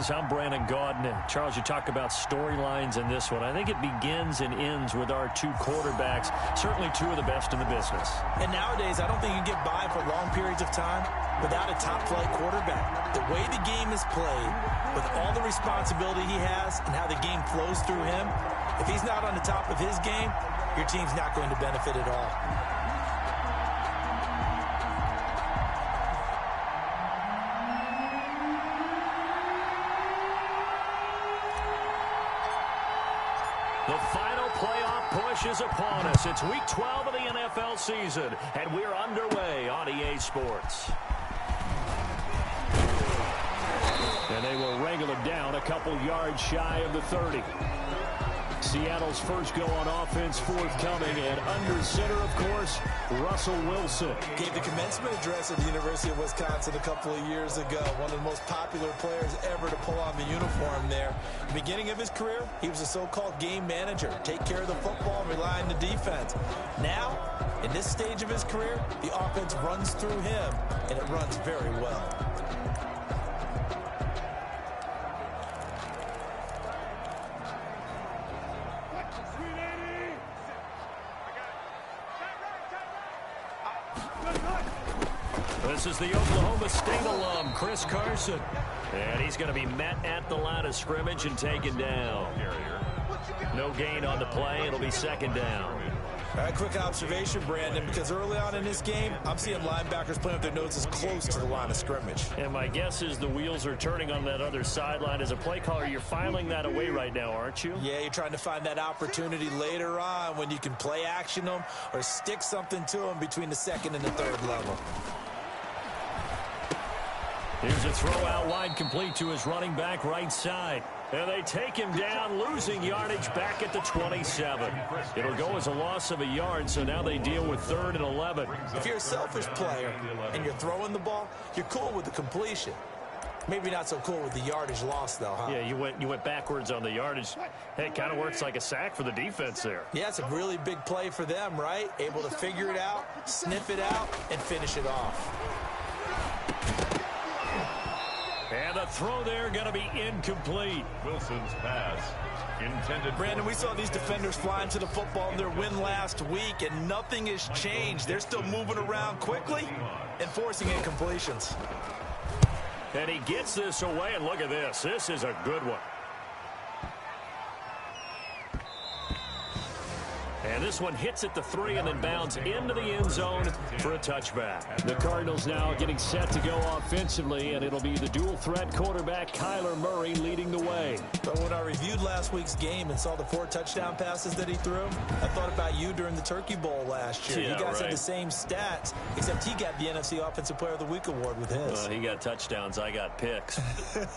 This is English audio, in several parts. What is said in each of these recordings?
guys. I'm Brandon Gaudin. Charles, you talk about storylines in this one. I think it begins and ends with our two quarterbacks, certainly two of the best in the business. And nowadays, I don't think you can get by for long periods of time without a top-flight quarterback. The way the game is played, with all the responsibility he has and how the game flows through him, if he's not on the top of his game, your team's not going to benefit at all. The final playoff push is upon us. It's week 12 of the NFL season, and we're underway on EA Sports. And they will wrangle him down a couple yards shy of the 30. Seattle's first go on offense forthcoming, and under center, of course, Russell Wilson. Gave the commencement address at the University of Wisconsin a couple of years ago. One of the most popular players ever to pull on the uniform there. The beginning of his career, he was a so-called game manager. Take care of the football and rely on the defense. Now, in this stage of his career, the offense runs through him, and it runs very well. This is the Oklahoma State alum, Chris Carson. And he's going to be met at the line of scrimmage and taken down. No gain on the play. It'll be second down. All right, quick observation, Brandon, because early on in this game, I'm seeing linebackers playing with their noses close to the line of scrimmage. And my guess is the wheels are turning on that other sideline. As a play caller, you're filing that away right now, aren't you? Yeah, you're trying to find that opportunity later on when you can play action them or stick something to them between the second and the third level. Here's a throw out wide, complete to his running back right side. And they take him down, losing yardage back at the 27. It'll go as a loss of a yard, so now they deal with 3rd and 11. If you're a selfish player and you're throwing the ball, you're cool with the completion. Maybe not so cool with the yardage loss, though, huh? Yeah, you went backwards on the yardage. Hey, it kind of works like a sack for the defense there. Yeah, it's a really big play for them, right? Able to figure it out, sniff it out, and finish it off. And the throw there going to be incomplete. Wilson's pass intended. Brandon, we saw these defenders flying to the football in their win last week, and nothing has changed. They're still moving around quickly and forcing incompletions. And he gets this away, and look at this. This is a good one. And this one hits at the 3 and then bounds into the end zone for a touchback. The Cardinals now getting set to go offensively, and it'll be the dual-threat quarterback Kyler Murray leading the way. But when I reviewed last week's game and saw the 4 touchdown passes that he threw, I thought about you during the Turkey Bowl last year. Yeah, you guys right. had the same stats, except he got the NFC Offensive Player of the Week award with his. He got touchdowns. I got picks.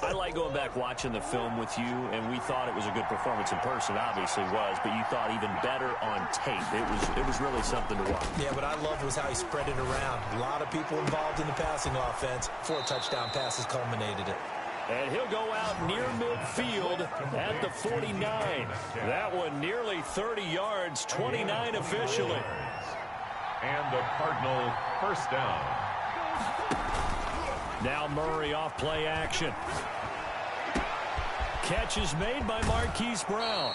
I like going back watching the film with you, and we thought it was a good performance in person. Obviously was, but you thought even better on tape. It was really something to watch. Yeah, what I loved was how he spread it around. A lot of people involved in the passing offense. 4 touchdown passes culminated it. And he'll go out near midfield at the 49. That one nearly 30 yards, 29 officially. And the Cardinal first down. Now Murray off play action. Catch is made by Marquise Brown.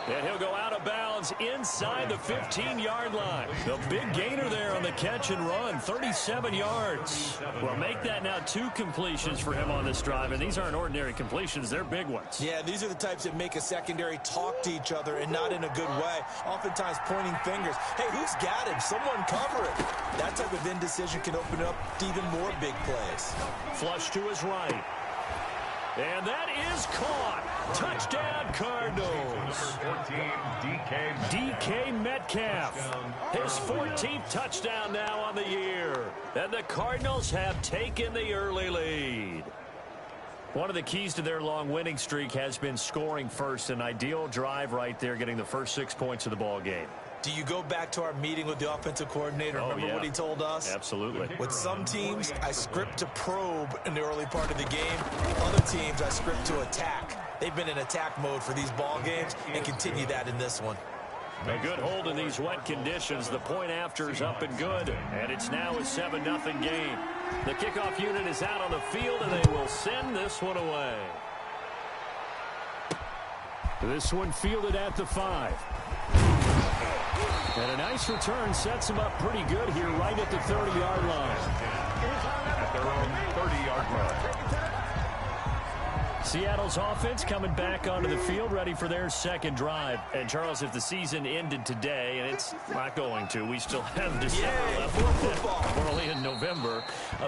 And he'll go out of bounds inside the 15-yard line. The big gainer there on the catch and run, 37 yards. Well, make that now 2 completions for him on this drive, and these aren't ordinary completions. They're big ones. Yeah, these are the types that make a secondary talk to each other and not in a good way. Oftentimes pointing fingers. Hey, who's got him? Someone cover it. That type of indecision can open up to even more big plays. Flush to his right. And that is caught. Touchdown, Cardinals. 14, DK Metcalf. His 14th touchdown now on the year. And the Cardinals have taken the early lead. One of the keys to their long winning streak has been scoring first. An ideal drive right there, getting the first 6 points of the ball game. Do you go back to our meeting with the offensive coordinator? Remember what he told us? Absolutely. With some teams, I script to probe in the early part of the game. Other teams, I script to attack. They've been in attack mode for these ball games and continue that in this one. A good hold in these wet conditions. The point after is up and good. And it's now a 7-0 game. The kickoff unit is out on the field, and they will send this one away. This one fielded at the 5. And a nice return sets him up pretty good here right at the 30-yard line. At their own 30-yard line. Seattle's offense coming back onto the field, ready for their second drive. And, Charles, if the season ended today, and it's not going to, we still have December left. We're only in November.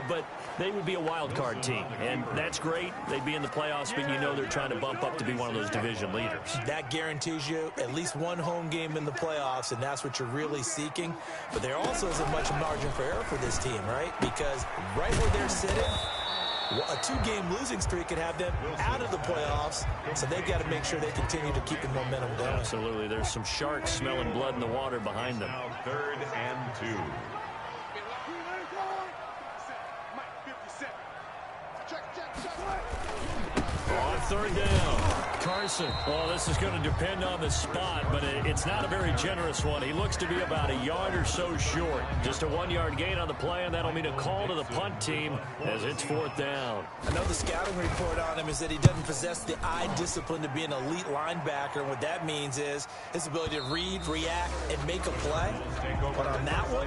But they would be a wild card team, and that's great. They'd be in the playoffs, but you know they're trying to bump up to be one of those division leaders. That guarantees you at least one home game in the playoffs, and that's what you're really seeking. But there also isn't much margin for error for this team, right? Because right where they're sitting, a 2-game losing streak could have them out of the playoffs, so they've got to make sure they continue to keep the momentum going. Absolutely. There's some sharks smelling blood in the water behind them. Now 3rd and 2. On 3rd down, Carson. Well, this is going to depend on the spot, but it's not a very generous one. He looks to be about a yard or so short. Just a 1-yard gain on the play, and that'll mean a call to the punt team as it's 4th down. I know the scouting report on him is that he doesn't possess the eye discipline to be an elite linebacker. And what that means is his ability to read, react, and make a play. But on that one,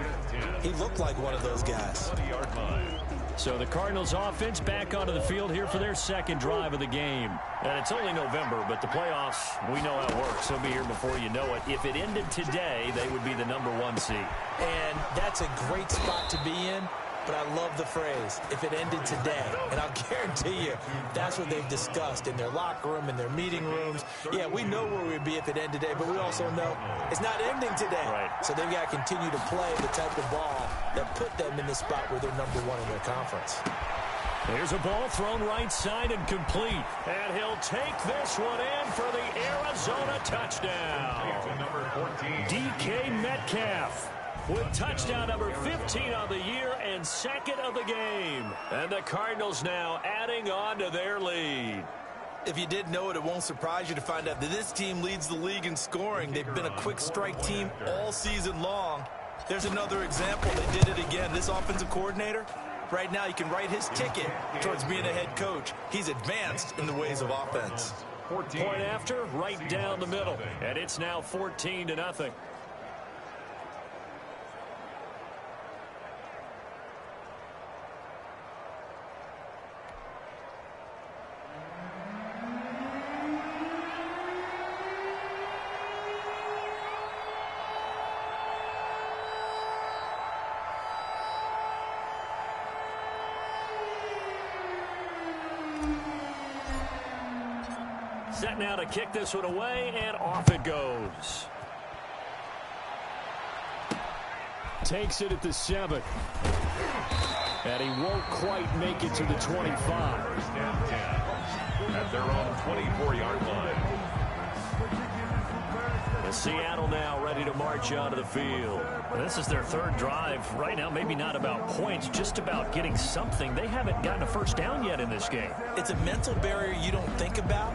he looked like one of those guys. 20-yard line. So the Cardinals offense back onto the field here for their second drive of the game. And it's only November, but the playoffs, we know how it works. They'll be here before you know it. If it ended today, they would be the #1 seed. And that's a great spot to be in. But I love the phrase, if it ended today. And I'll guarantee you, that's what they've discussed in their locker room, in their meeting rooms. Yeah, we know where we'd be if it ended today, but we also know it's not ending today. Right. So they've got to continue to play the type of ball that put them in the spot where they're #1 in their conference. Here's a ball thrown right side and complete. And he'll take this one in for the Arizona touchdown. Number 14. DK Metcalf with touchdown number 15 of the year and second of the game. And the Cardinals now adding on to their lead. If you didn't know it, it won't surprise you to find out that this team leads the league in scoring. They've been a quick strike team all season long. There's another example. They did it again. This offensive coordinator, right now you can write his ticket towards being a head coach. He's advanced in the ways of offense. 14. Point after, right down the middle. And it's now 14-0. Set now to kick this one away, and off it goes. Takes it at the 7. And he won't quite make it to the 25. 1st and 10. At their own 24-yard line. And Seattle now ready to march onto the field. And this is their 3rd drive. Right now, maybe not about points, just about getting something. They haven't gotten a first down yet in this game. It's a mental barrier you don't think about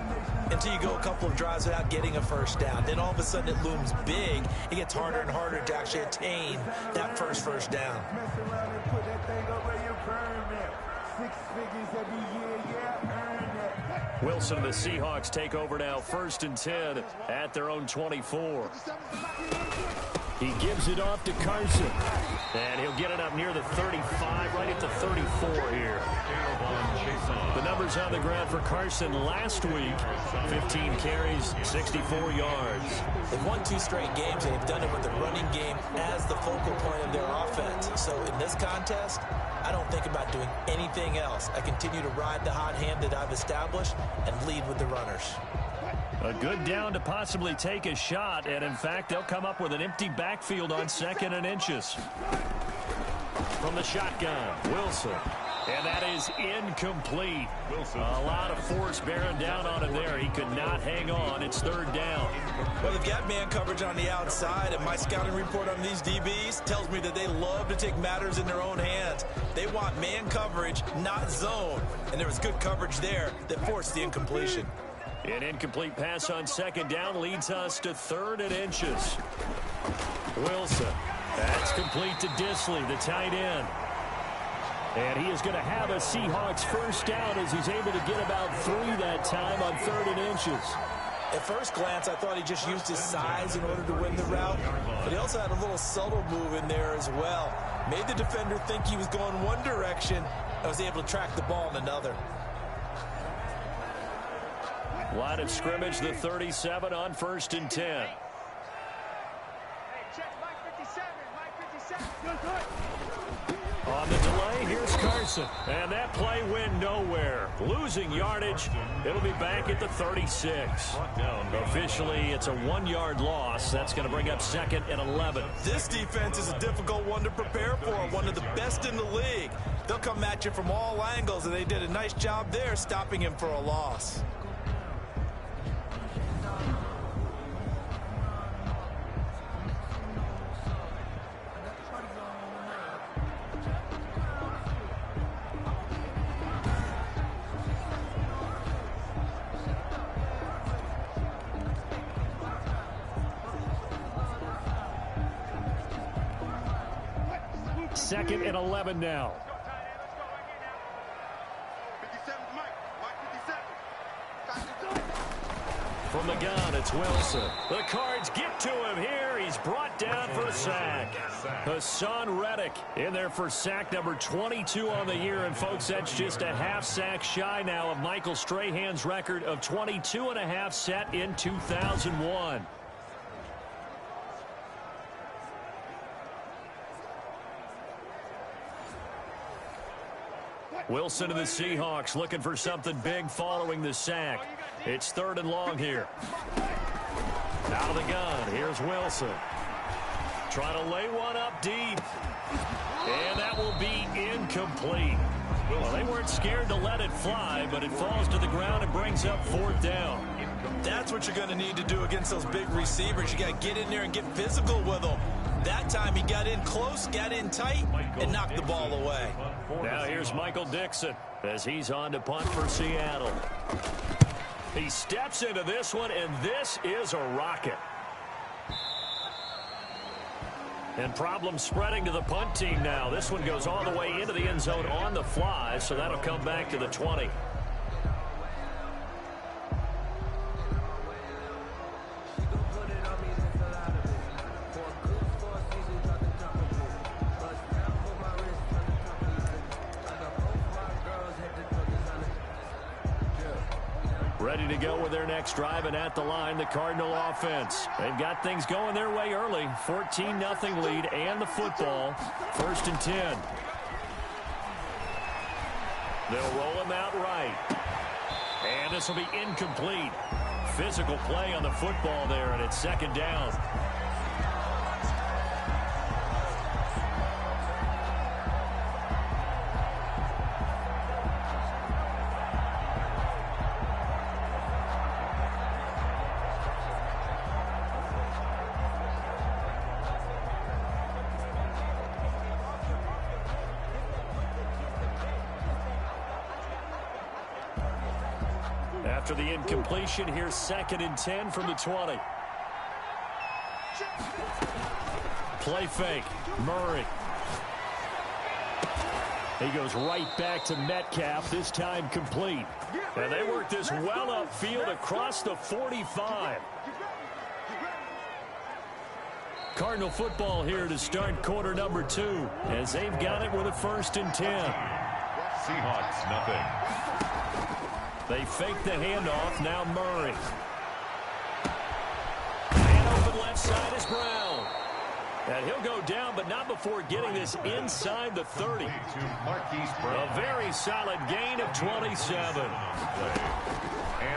until you go a couple of drives without getting a first down. Then all of a sudden it looms big. It gets harder and harder to actually attain that first down. Wilson and the Seahawks take over now, 1st and 10 at their own 24. He gives it off to Carson. And he'll get it up near the 35, right at the 34 here. The numbers on the ground for Carson last week, 15 carries, 64 yards. They've won 2 straight games, and they've done it with the running game as the focal point of their offense. So in this contest, I don't think about doing anything else. I continue to ride the hot hand that I've established and lead with the runners. A good down to possibly take a shot, and in fact, they'll come up with an empty backfield on 2nd and inches. From the shotgun, Wilson. And that is incomplete. Wilson. A lot of force bearing down on him there. He could not hang on. It's 3rd down. Well, they've got man coverage on the outside, and my scouting report on these DBs tells me that they love to take matters in their own hands. They want man coverage, not zone. And there was good coverage there that forced the incompletion. An incomplete pass on 2nd down leads us to 3rd and inches. Wilson. That's complete to Disley, the tight end. And he is going to have a Seahawks first down as he's able to get about 3 that time on 3rd and inches. At first glance, I thought he just used his size in order to win the route, but he also had a little subtle move in there as well. Made the defender think he was going one direction and was able to track the ball in another. Line of scrimmage, the 37 on 1st and 10. On the delay, here's Carson. And that play went nowhere. Losing yardage. It'll be back at the 36. Officially, it's a 1-yard loss. That's going to bring up 2nd and 11. This defense is a difficult one to prepare for. One of the best in the league. They'll come at you from all angles, and they did a nice job there stopping him for a loss. Second and 11 now. From the gun, it's Wilson. The Cards get to him here. He's brought down for a sack. Hassan Reddick in there for sack number 22 on the year. And, folks, that's just a half sack shy now of Michael Strahan's record of 22 and a half set in 2001. Wilson and the Seahawks looking for something big following the sack. It's 3rd and long here. Out of the gun, here's Wilson. Trying to lay one up deep. And that will be incomplete. Well, they weren't scared to let it fly, but it falls to the ground and brings up 4th down. That's what you're going to need to do against those big receivers. You got to get in there and get physical with them. That time he got in close, got in tight, and knocked the ball away. Now here's Michael Dixon as he's on to punt for Seattle. He steps into this one, and this is a rocket. And problems spreading to the punt team now. This one goes all the way into the end zone on the fly, so that'll come back to the 20. Ready to go with their next drive, and at the line, the Cardinal offense. They've got things going their way early. 14-0 lead and the football. 1st and 10. They'll roll him out right. And this will be incomplete. Physical play on the football there, and it's 2nd down. After the incompletion, here's 2nd and 10 from the 20. Play fake. Murray. He goes right back to Metcalf, this time complete. And they work this well upfield across the 45. Cardinal football here to start quarter number 2 as they've got it with a 1st and 10. Seahawks, nothing. They fake the handoff. Now Murray. And open left side is Brown. And he'll go down, but not before getting this inside the 30. A very solid gain of 27.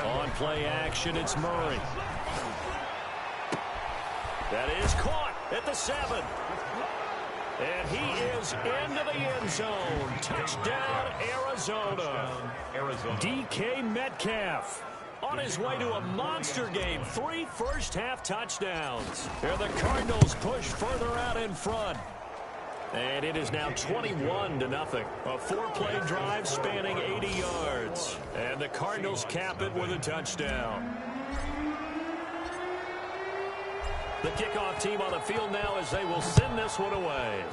On play action, it's Murray. That is caught at the 7. And he is into the end zone. Touchdown, Arizona. DK Metcalf on his way to a monster game. 3 first-half touchdowns. And the Cardinals push further out in front. And it is now 21-0. A 4-play drive spanning 80 yards. And the Cardinals cap it with a touchdown. The kickoff team on the field now as they will send this one away.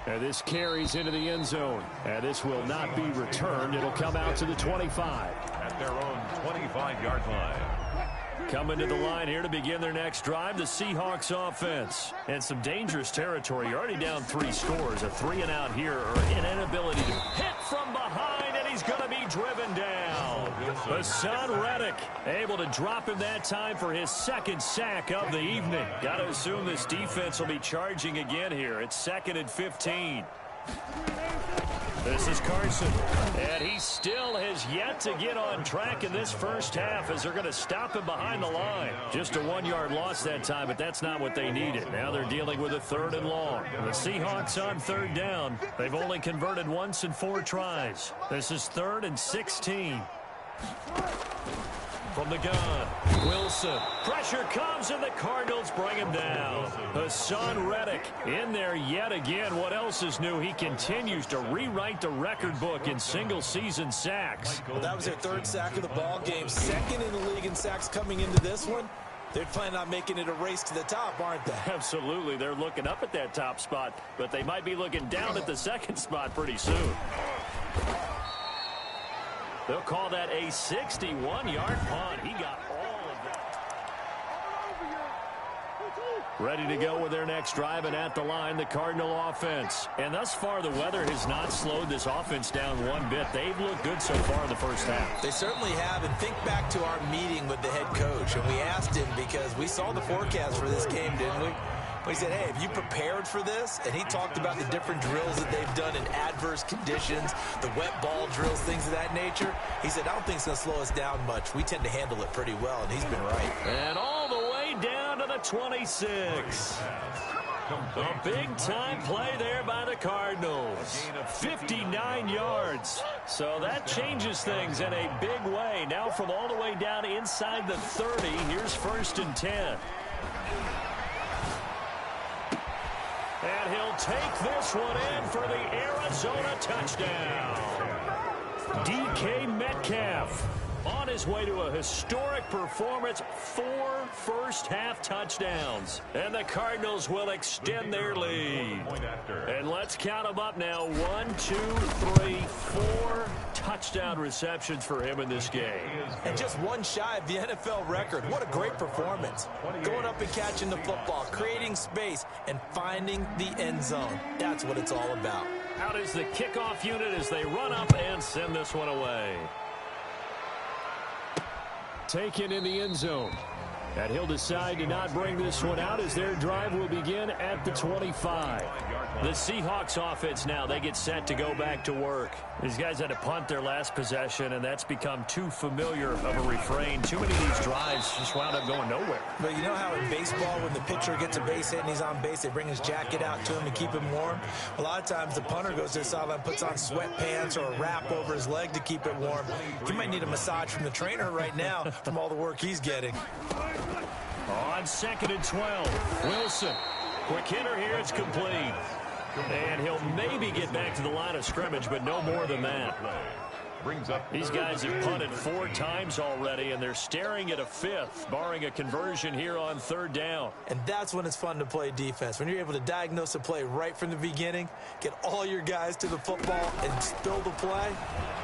And this carries into the end zone. And this will not be returned. It'll come out to the 25. At their own 25-yard line. Coming to the line here to begin their next drive, the Seahawks offense. And some dangerous territory. You're already down 3 scores. A 3-and-out here, or an inability to hit from behind, and he's going to be driven down. Hassan Reddick able to drop him that time for his 2nd sack of the evening. Got to assume this defense will be charging again here. It's 2nd and 15. This is Carson, and he still has yet to get on track in this first half as they're going to stop him behind the line. Just a 1-yard loss that time, but that's not what they needed. Now they're dealing with a 3rd and long. The Seahawks on 3rd down. They've only converted once in 4 tries. This is 3rd and 16. From the gun, Wilson. Pressure comes, and the Cardinals bring him down. Hassan Reddick in there yet again. What else is new? He continues to rewrite the record book in single-season sacks. Well, that was their 3rd sack of the ball game. 2nd in the league in sacks coming into this one. They're planning on making it a race to the top, aren't they? Absolutely. They're looking up at that top spot, but they might be looking down at the 2nd spot pretty soon. They'll call that a 61-yard punt. He got all of that. Ready to go with their next drive, and at the line, the Cardinal offense. And thus far, the weather has not slowed this offense down one bit. They've looked good so far in the first half. They certainly have, and think back to our meeting with the head coach, and we asked him because we saw the forecast for this game, didn't we? We said, hey, have you prepared for this? And he talked about the different drills that they've done in adverse conditions, the wet ball drills, things of that nature. He said, I don't think it's going to slow us down much. We tend to handle it pretty well, and he's been right. And all the way down to the 26. A big-time play there by the Cardinals. 59 yards. So that changes things in a big way. Now from all the way down inside the 30, here's 1st and 10. And he'll take this one in for the Arizona touchdown. DK Metcalf on his way to a historic performance, 4 first-half touchdowns. And the Cardinals will extend their lead. And let's count them up now. 1, 2, 3, 4 touchdown receptions for him in this game. And just one shy of the NFL record. What a great performance. Going up and catching the football, creating space, and finding the end zone. That's what it's all about. Out is the kickoff unit as they run up and send this one away. Taken in the end zone. And he'll decide to not bring this one out as their drive will begin at the 25. The Seahawks offense now, they get set to go back to work. These guys had to punt their last possession, and that's become too familiar of a refrain. Too many of these drives just wound up going nowhere. But you know how in baseball, when the pitcher gets a base hit and he's on base, they bring his jacket out to him to keep him warm? A lot of times the punter goes to the sideline, puts on sweatpants or a wrap over his leg to keep it warm. He might need a massage from the trainer right now from all the work he's getting. On 2nd and 12, Wilson. Quick hitter here, it's complete. And he'll maybe get back to the line of scrimmage, but no more than that. These guys have punted 4 times already, and they're staring at a 5th, barring a conversion here on 3rd down. And that's when it's fun to play defense. When you're able to diagnose a play right from the beginning, get all your guys to the football, and spill the play,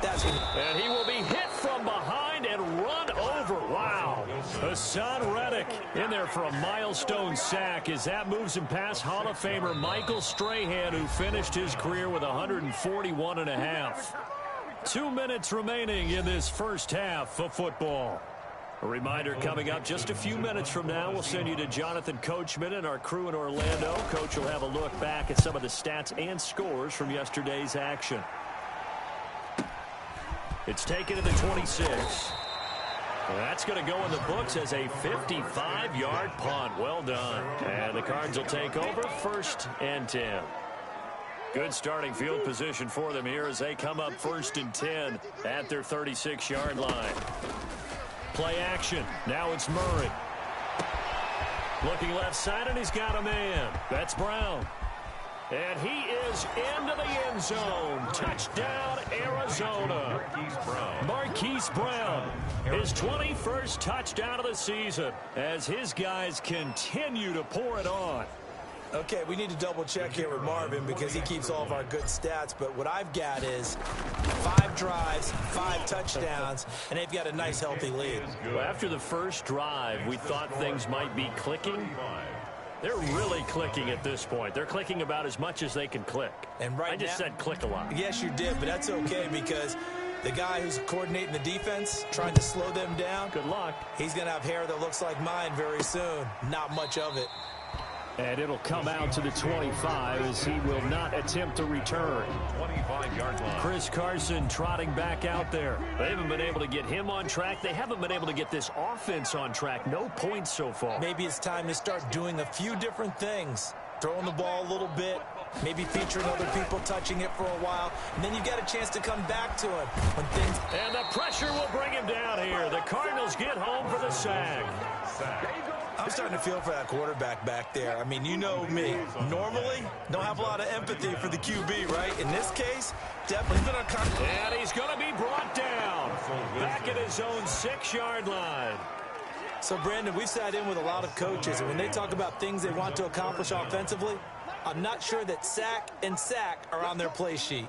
that's when... And he will be hit from behind and run over. Wow. Hassan Reddick in there for a milestone sack as that moves him past Hall of Famer Michael Strahan, who finished his career with 141.5. 2 minutes remaining in this first half of football. A reminder coming up just a few minutes from now. We'll send you to Jonathan Coachman and our crew in Orlando. Coach will have a look back at some of the stats and scores from yesterday's action. It's taken to the 26. That's going to go in the books as a 55-yard punt. Well done. And the Cards will take over 1st and 10. Good starting field position for them here as they come up 1st and 10 at their 36-yard line. Play action. Now it's Murray. Looking left side, and he's got a man. That's Brown. And he is into the end zone. Touchdown, Arizona. Marquise Brown, his 21st touchdown of the season as his guys continue to pour it on. Okay, we need to double check here with Marvin because he keeps all of our good stats. But what I've got is 5 drives, 5 touchdowns, and they've got a nice, healthy lead. Well, after the first drive, we thought things might be clicking. They're really clicking at this point. They're clicking about as much as they can click. And I just said click a lot. Yes, you did, but that's okay because the guy who's coordinating the defense, trying to slow them down, good luck. He's going to have hair that looks like mine very soon. Not much of it. And it'll come out to the 25 as he will not attempt to return. 25-yard line. Chris Carson trotting back out there. They haven't been able to get him on track. They haven't been able to get this offense on track. No points so far. Maybe it's time to start doing a few different things. Throwing the ball a little bit, maybe featuring other people touching it for a while, and then you got a chance to come back to it when things... And the pressure will bring him down here. The Cardinals get home for the sack. I'm starting to feel for that quarterback back there. I mean, you know me. Normally, don't have a lot of empathy for the QB, right? In this case, definitely been a... And he's going to be brought down back at his own 6-yard line. So, Brandon, we've sat in with a lot of coaches, and when they talk about things they want to accomplish offensively, I'm not sure that sack and sack are on their play sheet.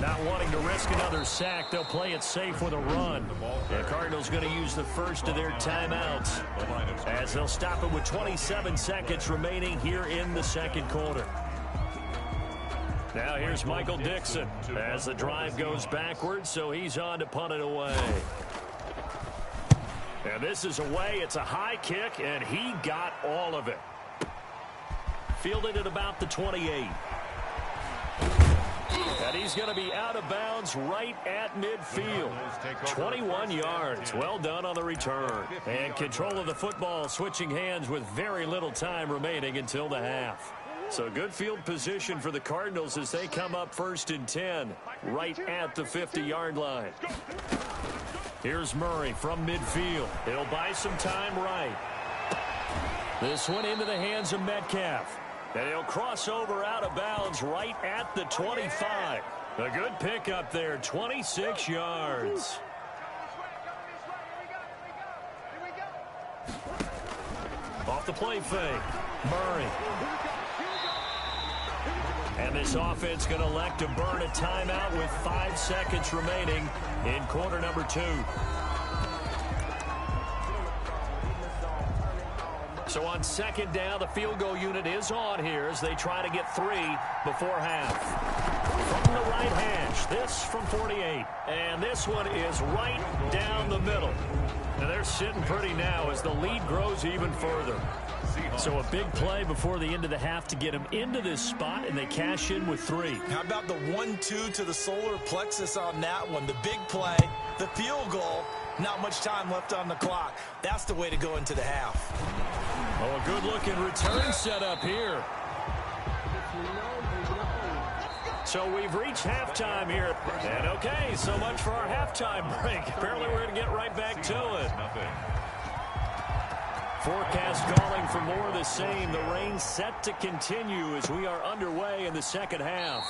Not wanting to risk another sack, they'll play it safe with a run. The Cardinals going to use the first of their timeouts as they'll stop it with 27 seconds remaining here in the second quarter. Now here's Michael Dixon as the drive goes backwards, so he's on to punt it away. And this is away. It's a high kick, and he got all of it. Fielded at about the 28. And he's going to be out of bounds right at midfield. 21 yards. Well done on the return. And control of the football switching hands with very little time remaining until the half. So good field position for the Cardinals as they come up 1st and 10 right at the 50-yard line. Here's Murray from midfield. He'll buy some time right. This one into the hands of Metcalf. And he'll cross over out of bounds right at the 25. A good pickup there, 26 yards. Off the play fake, Murray. And this offense going to elect to burn a timeout with 5 seconds remaining in quarter number 2. So on 2nd down, the field goal unit is on here as they try to get 3 before half. From the right hash, this from 48. And this one is right down the middle. And they're sitting pretty now as the lead grows even further. So a big play before the end of the half to get them into this spot, and they cash in with 3. How about the 1-2 to the solar plexus on that one? The big play, the field goal, not much time left on the clock. That's the way to go into the half. Oh, a good-looking return set up here. So we've reached halftime here. And okay, so much for our halftime break. Apparently we're going to get right back to it. Forecast calling for more of the same. The rain set to continue as we are underway in the second half.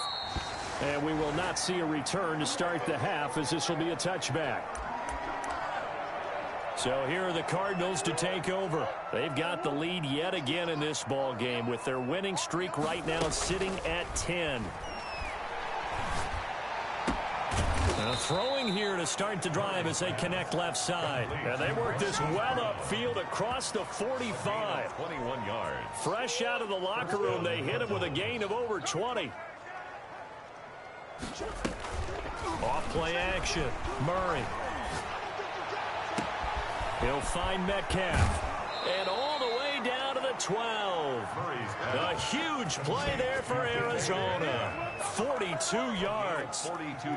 And we will not see a return to start the half as this will be a touchback. So here are the Cardinals to take over. They've got the lead yet again in this ball game with their winning streak right now sitting at 10. Throwing here to start the drive as they connect left side. And they work this well upfield across the 45. 21 yards. Fresh out of the locker room, they hit him with a gain of over 20. Off play action. Murray. He'll find Metcalf. And all the way down to the 12. A huge play there for Arizona. 42 yards.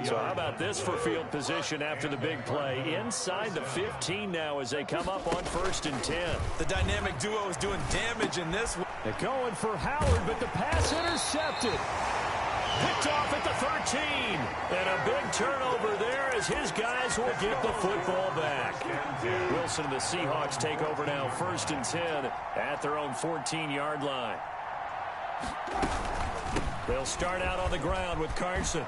So how about this for field position after the big play? Inside the 15 now as they come up on 1st and 10. The dynamic duo is doing damage in this one. They're going for Howard, but the pass intercepted. Picked off at the 13. And a big turnover there as his guys will get the football back. Wilson and the Seahawks take over now 1st and 10 at their own 14-yard line. They'll start out on the ground with Carson.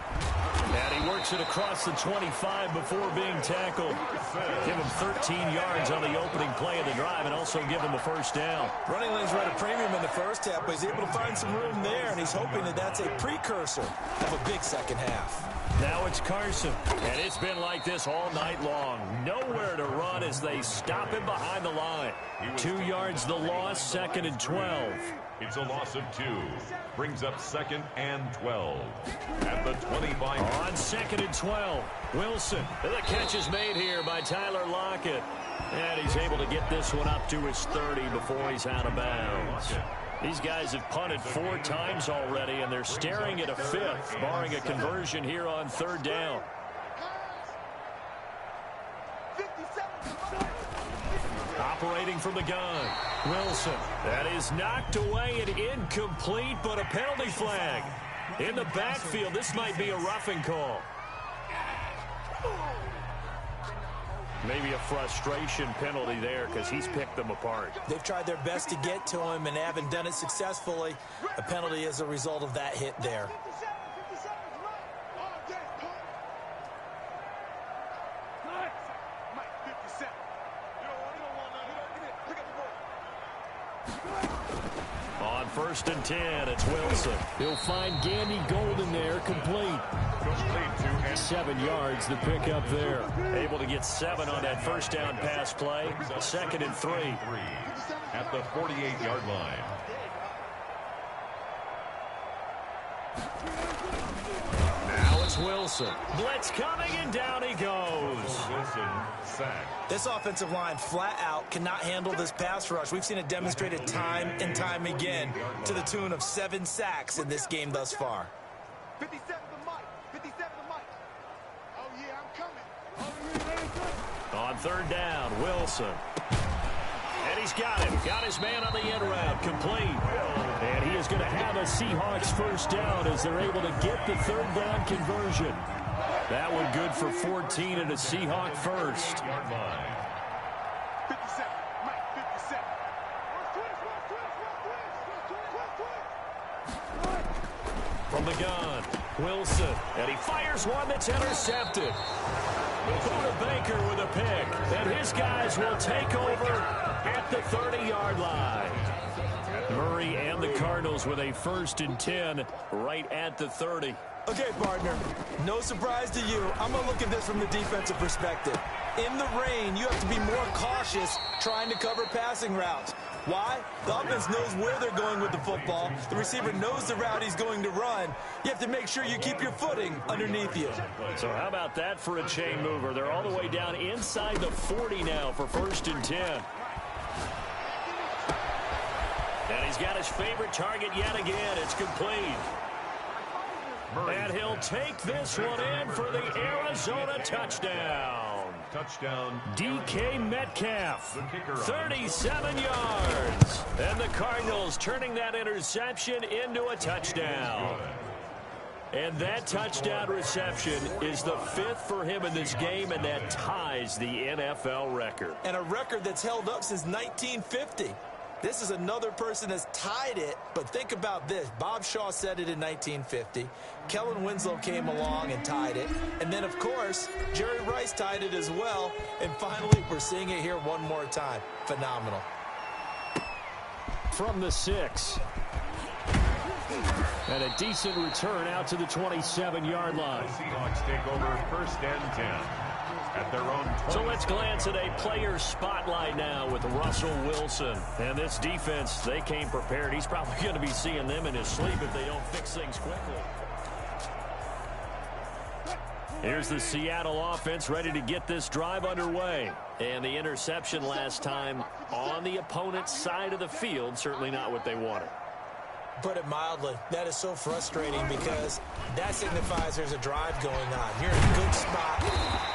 And he works it across the 25 before being tackled. Give him 13 yards on the opening play of the drive and also give him a first down. Running lanes were at a premium in the first half, but he's able to find some room there, and he's hoping that that's a precursor of a big second half. Now it's Carson, and it's been like this all night long. Nowhere to run as they stop him behind the line. 2 yards the loss, 2nd and 12. It's a loss of 2. Brings up 2nd and 12. At the 25. On 2nd and 12, Wilson. The catch is made here by Tyler Lockett. And he's able to get this one up to his 30 before he's out of bounds. These guys have punted 4 times already, and they're staring at a 5th, barring a conversion here on 3rd down. Operating from the gun, Wilson. That is knocked away and incomplete, but a penalty flag. In the backfield, this might be a roughing call. Maybe a frustration penalty there because he's picked them apart. They've tried their best to get to him and haven't done it successfully. A penalty is a result of that hit there. On 1st and 10, it's Wilson. He'll find Gandy Golden there, complete. 7 yards, the pickup there. Able to get 7 on that first down pass play. 2nd and 3. At the 48-yard line. Now it's Wilson. Blitz coming, and down he goes. Wilson sacked. This offensive line flat out cannot handle this pass rush. We've seen it demonstrated time and time again to the tune of 7 sacks in this game thus far. 57 to Mike. 57 to Mike. Oh, yeah, I'm coming. On 3rd down, Wilson. And he's got him. Got his man on the end route, complete. And he is going to have a Seahawks first down as they're able to get the 3rd down conversion. That one good for 14 and a Seahawk first. 57. Mike, 57. From the gun, Wilson. And he fires one that's intercepted. Buda Baker with a pick. And his guys will take over at the 30-yard line. Murray and the Cardinals with a 1st and 10 right at the 30. Okay, partner, no surprise to you. I'm going to look at this from the defensive perspective. In the rain, you have to be more cautious trying to cover passing routes. Why? The offense knows where they're going with the football. The receiver knows the route he's going to run. You have to make sure you keep your footing underneath you. So how about that for a chain mover? They're all the way down inside the 40 now for 1st and 10. And he's got his favorite target yet again. It's complete. And he'll take this one in for the Arizona touchdown. Touchdown. DK Metcalf, 37 yards. And the Cardinals turning that interception into a touchdown. And that touchdown reception is the 5th for him in this game, and that ties the NFL record. And a record that's held up since 1950. This is another person that's tied it, but think about this. Bob Shaw said it in 1950. Kellen Winslow came along and tied it. And then, of course, Jerry Rice tied it as well. And finally, we're seeing it here one more time. Phenomenal. From the 6. And a decent return out to the 27-yard line. The Seahawks take over 1st and 10. At their own 20. So let's glance at a player spotlight now with Russell Wilson. And this defense, they came prepared. He's probably going to be seeing them in his sleep if they don't fix things quickly. Here's the Seattle offense ready to get this drive underway. And the interception last time on the opponent's side of the field, certainly not what they wanted. Put it mildly, that is so frustrating because that signifies there's a drive going on. You're in a good spot,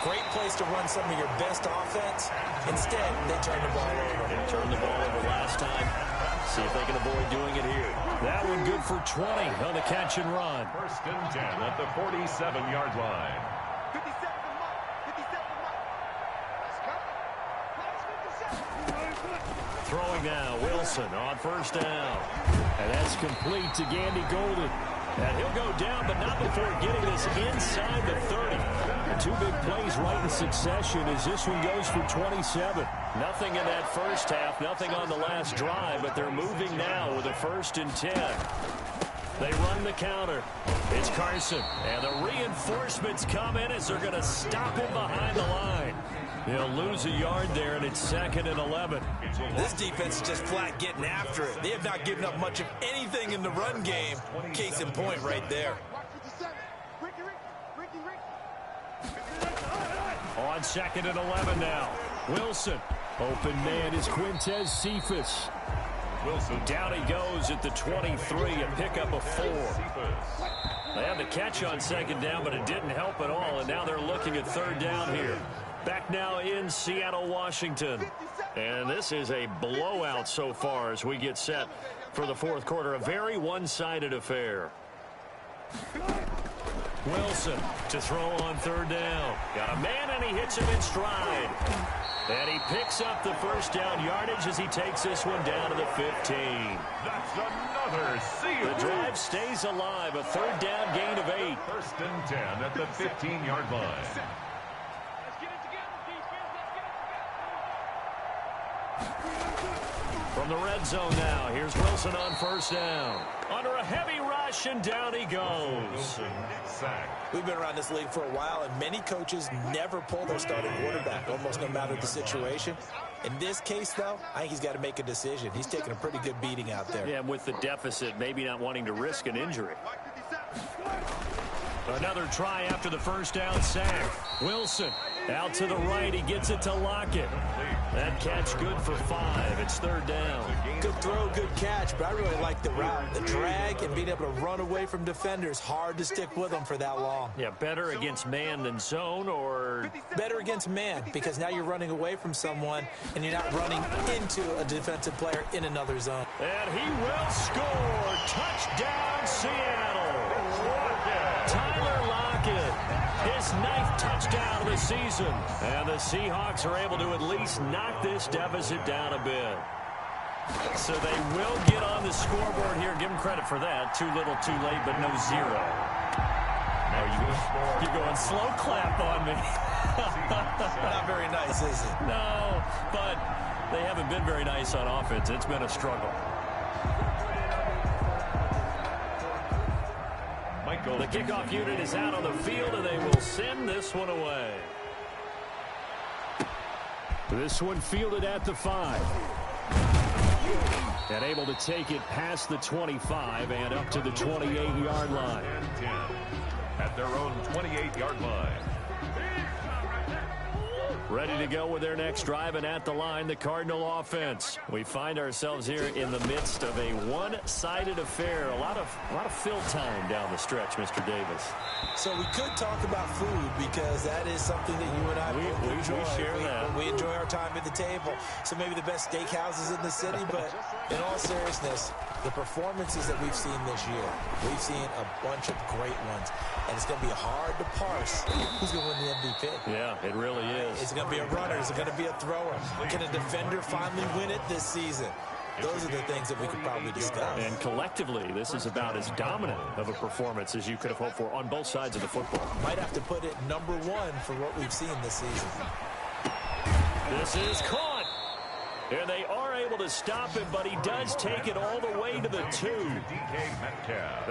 great place to run some of your best offense. Instead, they turn the ball over. They turned the ball over last time. See if they can avoid doing it here. That one good for 20 on the catch and run. 1st and 10 at the 47-yard line. 57 to Mike. 57 to Mike. Let's go. Throwing now, Wilson on 1st down. And that's complete to Gandy Golden. And he'll go down, but not before getting this inside the 30. Two big plays right in succession as this one goes for 27. Nothing in that first half, nothing on the last drive, but they're moving now with a 1st and 10. They run the counter. It's Carson. And the reinforcements come in as they're going to stop him behind the line. He'll lose a yard there, and it's 2nd and 11. This defense is just flat getting after it. They have not given up much of anything in the run game. Case in point right there. On 2nd and 11 now. Wilson. Open man is Quintez Cephas. Wilson. Down he goes at the 23, a pickup of 4. They had the catch on 2nd down, but it didn't help at all, and now they're looking at 3rd down here. Back now in Seattle, Washington. And this is a blowout so far as we get set for the 4th quarter. A very one-sided affair. Wilson to throw on 3rd down. Got a man, and he hits him in stride. And he picks up the 1st down yardage as he takes this one down to the 15. That's another seal. The drive stays alive. A 3rd down gain of 8. 1st and 10 at the 15-yard line. From the red zone now, here's Wilson on 1st down. Under a heavy rush, and down he goes. We've been around this league for a while, and many coaches never pull their starting quarterback, almost no matter the situation. In this case, though, I think he's got to make a decision. He's taking a pretty good beating out there. Yeah, with the deficit, maybe not wanting to risk an injury. Another try after the 1st down sack. Wilson out to the right. He gets it to Lockett. That catch good for 5. It's 3rd down. Good throw, good catch, but I really like the route. The drag and being able to run away from defenders. Hard to stick with them for that long. Yeah, better against man than zone, or better against man, because now you're running away from someone and you're not running into a defensive player in another zone. And he will score. Touchdown, Seattle. Tyler Lockett, his 9th touchdown of the season. And the Seahawks are able to at least knock this deficit down a bit. So they will get on the scoreboard here. Give them credit for that. Too little, too late, but no 0. Oh, you're going slow clap on me. Not very nice, is it? No, but they haven't been very nice on offense. It's been a struggle. The kickoff unit is out on the field, and they will send this one away. This one fielded at the 5. And able to take it past the 25 and up to the 28-yard line. And 10 at their own 28-yard line. Ready to go with their next drive, and at the line, the Cardinal offense. We find ourselves here in the midst of a one-sided affair. A lot of fill time down the stretch, Mr. Davis. So we could talk about food, because that is something that you and I enjoy. We share that. We enjoy our time at the table. So maybe the best steakhouses in the city, but in all seriousness, the performances that we've seen this year, we've seen a bunch of great ones. And it's going to be hard to parse who's going to win the MVP. Yeah, it really is. Is it going to be a runner? Is it going to be a thrower? Can a defender finally win it this season? Those are the things that we could probably discuss. And collectively, this is about as dominant of a performance as you could have hoped for on both sides of the football. Might have to put it #1 for what we've seen this season. This is caught. And they are able to stop him, but he does take it all the way to the 2.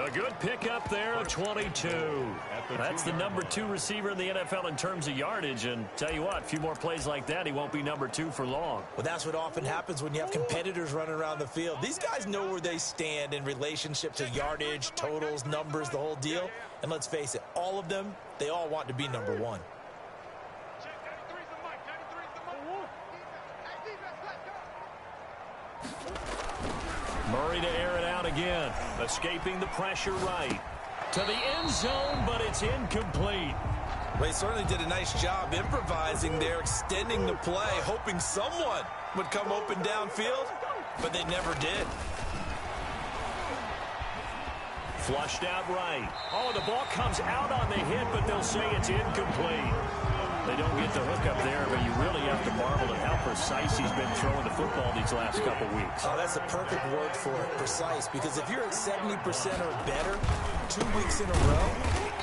A good pickup there of 22. That's the #2 receiver in the NFL in terms of yardage. And tell you what, a few more plays like that, he won't be #2 for long. Well, that's what often happens when you have competitors running around the field. These guys know where they stand in relationship to yardage, totals, numbers, the whole deal. And let's face it, all of them, they all want to be #1. Murray to air it out again. Escaping the pressure right. To the end zone, but it's incomplete. They certainly did a nice job improvising there, extending the play, hoping someone would come open downfield, but they never did. Flushed out right. Oh, the ball comes out on the hit, but they'll say it's incomplete. They don't get the hook up there, but you really have to marvel at how precise he's been throwing the football these last couple weeks. Oh, that's a perfect word for it, precise, because if you're at 70% or better 2 weeks in a row,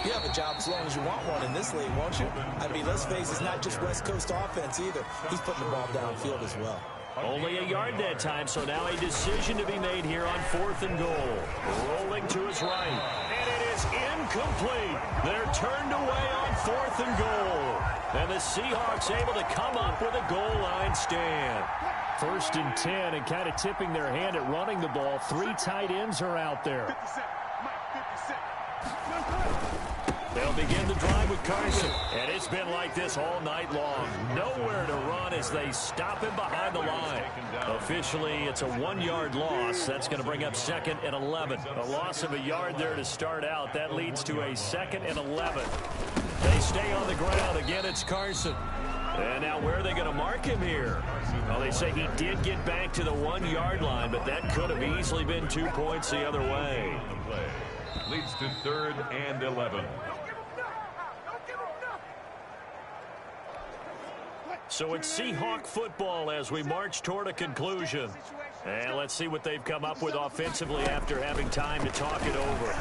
you have a job as long as you want one in this league, won't you? I mean, let's face it, it's not just West Coast offense either. He's putting the ball downfield as well. Only a yard that time, so now a decision to be made here on 4th and goal. Rolling to his right, and it is incomplete. They're turned away on 4th and goal. And the Seahawks able to come up with a goal line stand. 1st and 10, and kind of tipping their hand at running the ball. 3 tight ends are out there. They'll begin the drive with Carson. And it's been like this all night long. Nowhere to run as they stop him behind the line. Officially, it's a 1-yard loss. That's going to bring up 2nd and 11. A loss of a yard there to start out. That leads to a 2nd and 11. They stay on the ground. Again, it's Carson. And now where are they going to mark him here? Well, they say he did get back to the 1-yard line, but that could have easily been 2 points the other way. Leads to 3rd and 11. So it's Seahawk football as we march toward a conclusion. And let's see what they've come up with offensively after having time to talk it over.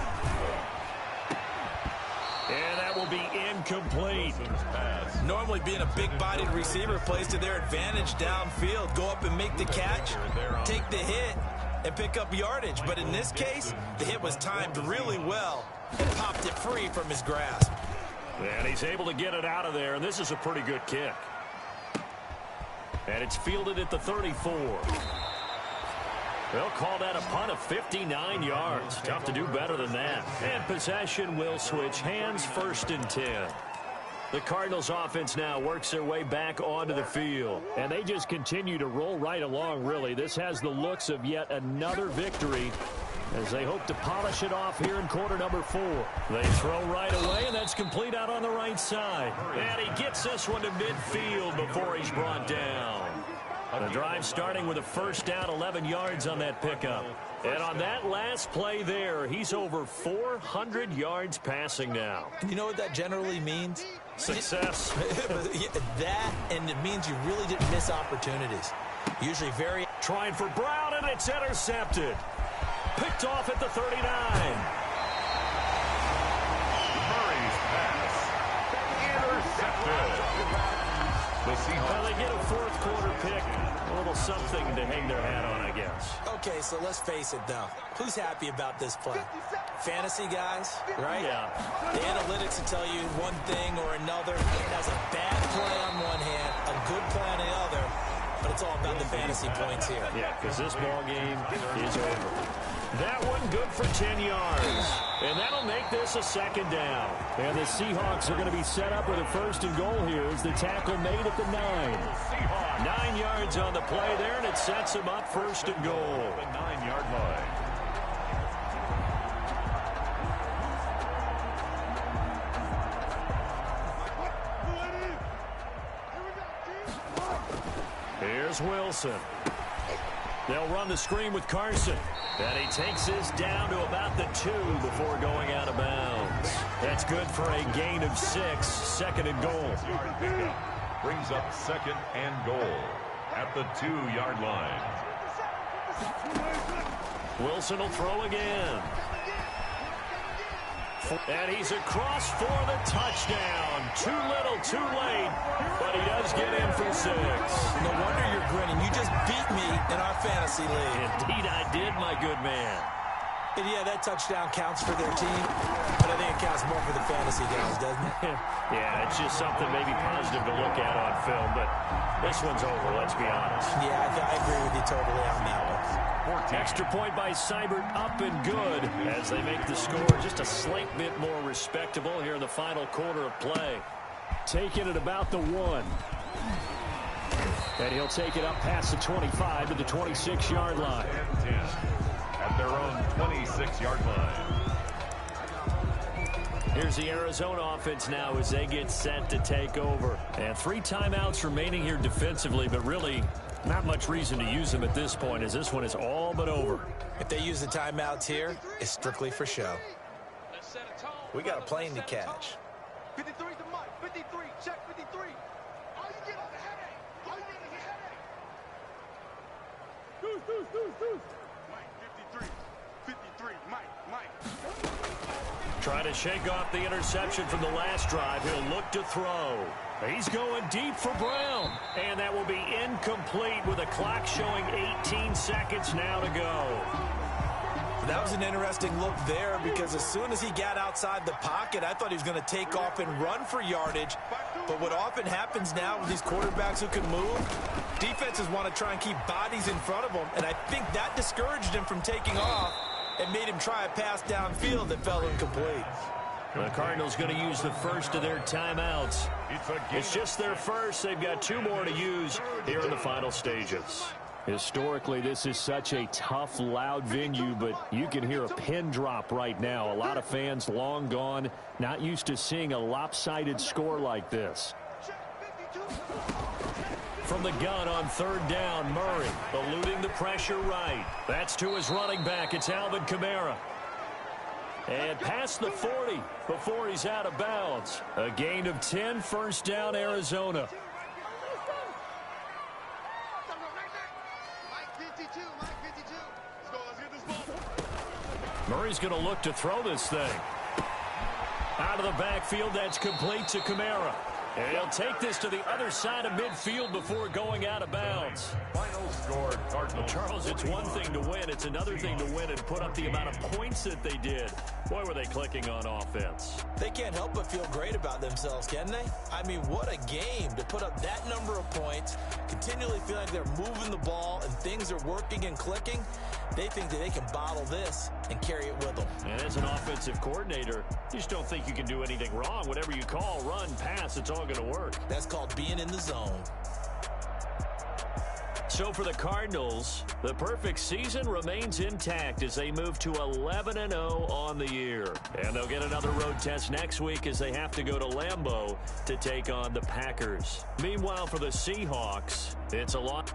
And that will be incomplete. Normally being a big-bodied receiver plays to their advantage downfield. Go up and make the catch, take the hit, and pick up yardage. But in this case, the hit was timed really well and popped it free from his grasp. And he's able to get it out of there, and this is a pretty good kick. And it's fielded at the 34. They'll call that a punt of 59 yards. Tough to do better than that. And possession will switch hands, 1st and 10. The Cardinals offense now works their way back onto the field. And they just continue to roll right along, really. This has the looks of yet another victory as they hope to polish it off here in quarter number 4. They throw right away, and that's complete out on the right side. And he gets this one to midfield before he's brought down. The drive starting with a 1st down, 11 yards on that pickup. And on that last play there, he's over 400 yards passing now. And you know what that generally means? Success. That, and it means you really didn't miss opportunities. Usually very... Trying for Brown, and it's intercepted. Picked off at the 39. Murray's pass. Intercepted. The Seahawks. Well, they get a 4th quarter pick. A little something to hang their hat on, I guess. Okay, so let's face it, though. Who's happy about this play? Fantasy guys, right? Yeah. The analytics will tell you one thing or another. That's a bad play on one hand, a good play on the other, but it's all about the fantasy points here. Yeah, because this ball game is over. That one good for 10 yards. And that'll make this a 2nd down. And the Seahawks are going to be set up with a 1st and goal here as the tackle made at the 9. 9 yards on the play there, and it sets them up 1st and goal. The 9-yard line. Here's Wilson. They'll run the screen with Carson. And he takes this down to about the 2 before going out of bounds. That's good for a gain of 6, 2nd and goal. Brings up 2nd and goal at the 2-yard line. Wilson will throw again. And he's across for the touchdown. Too little, too late, but he does get in for 6. No wonder you're grinning. You just beat me in our fantasy league. Indeed I did, my good man. And yeah, that touchdown counts for their team, but I think it counts more for the fantasy guys, doesn't it? Yeah, it's just something maybe positive to look at on film, but this one's over, let's be honest. Yeah, I agree with you totally on that one. Extra point by Seibert, up and good as they make the score just a slight bit more respectable here in the final quarter of play. Taking it about the 1. And he'll take it up past the 25 to the 26-yard line. And 10 at their own 26-yard line. Here's the Arizona offense now as they get set to take over. And 3 timeouts remaining here defensively, but really not much reason to use them at this point as this one is all but over. If they use the timeouts here, it's strictly for show. We got a plane to catch. 53's the mic. 53. Check 53. All you get is a headache. All you get is a headache. Deuce. Mike, 53. 53. Mike. Trying to shake off the interception from the last drive. He'll look to throw. He's going deep for Brown. And that will be incomplete with a clock showing 18 seconds now to go. That was an interesting look there because as soon as he got outside the pocket, I thought he was going to take off and run for yardage. But what often happens now with these quarterbacks who can move, defenses want to try and keep bodies in front of them. And I think that discouraged him from taking off and made him try a pass downfield that fell incomplete. The Cardinals going to use the first of their timeouts. It's just their first. They've got 2 more to use here in the final stages. Historically, this is such a tough, loud venue, but you can hear a pin drop right now. A lot of fans long gone, not used to seeing a lopsided score like this. From the gun on 3rd down, Murray eluding the pressure right. That's to his running back. It's Alvin Kamara. And past the 40 before he's out of bounds. A gain of 10, first down, Arizona. Murray's going to look to throw this thing. Out of the backfield, that's complete to Kamara. And he'll take this to the other side of midfield before going out of bounds. Final score, Cardinals. Charles, it's one thing to win. It's another thing to win and put up the amount of points that they did. Boy, were they clicking on offense. They can't help but feel great about themselves, can they? I mean, what a game to put up that number of points, continually feel like they're moving the ball and things are working and clicking. They think that they can bottle this and carry it with them. And as an offensive coordinator, you just don't think you can do anything wrong. Whatever you call, run, pass, it's all going to work. That's called being in the zone. So for the Cardinals, the perfect season remains intact as they move to 11-0 on the year. And they'll get another road test next week as they have to go to Lambeau to take on the Packers. Meanwhile, for the Seahawks, it's a lot.